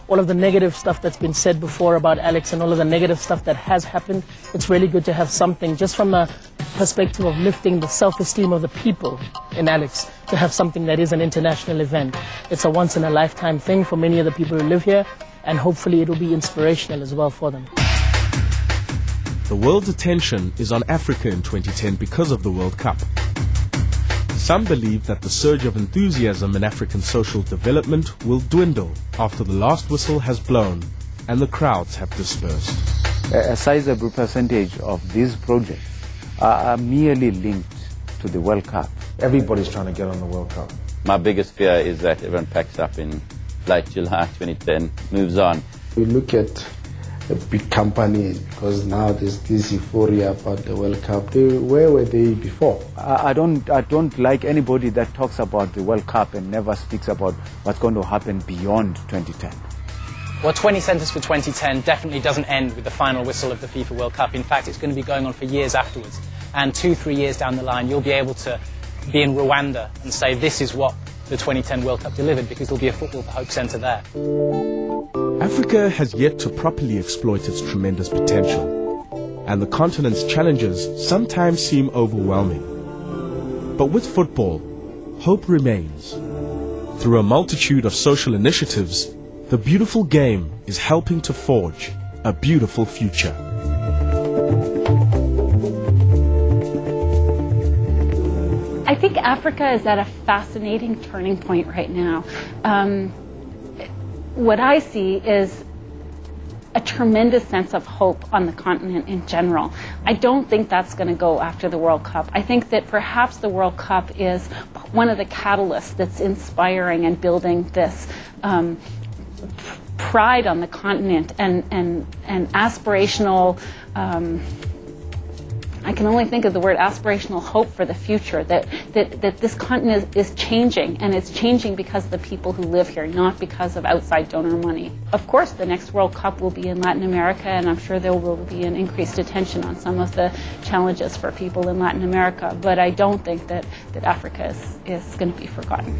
all of the negative stuff that's been said before about Alex and all of the negative stuff that has happened, it's really good to have something just from a perspective of lifting the self-esteem of the people in Alex, to have something that is an international event. It's a once-in-a-lifetime thing for many of the people who live here, and hopefully it will be inspirational as well for them. The world's attention is on Africa in 2010 because of the World Cup. Some believe that the surge of enthusiasm in African social development will dwindle after the last whistle has blown and the crowds have dispersed. A sizable percentage of these projects are merely linked to the World Cup. Everybody's trying to get on the World Cup. My biggest fear is that everyone packs up in like July 2010, moves on. We look at a big company because now there's this euphoria about the World Cup. Where were they before? I don't like anybody that talks about the World Cup and never speaks about what's going to happen beyond 2010. Well, 20 Centres for 2010 definitely doesn't end with the final whistle of the FIFA World Cup. In fact, it's going to be going on for years afterwards. And 2-3 years down the line, you'll be able to be in Rwanda and say this is what the 2010 World Cup delivered, because there'll be a Football for Hope centre there. Africa has yet to properly exploit its tremendous potential, and the continent's challenges sometimes seem overwhelming. But with football, hope remains. Through a multitude of social initiatives, the beautiful game is helping to forge a beautiful future. I think Africa is at a fascinating turning point right now. What I see is a tremendous sense of hope on the continent in general. I don't think that's going to go after the World Cup. I think that perhaps the World Cup is one of the catalysts that's inspiring and building this pride on the continent and aspirational, I can only think of the word aspirational hope for the future, that this continent is changing, and it's changing because of the people who live here, not because of outside donor money. Of course, the next World Cup will be in Latin America, and I'm sure there will be an increased attention on some of the challenges for people in Latin America, but I don't think that Africa is going to be forgotten.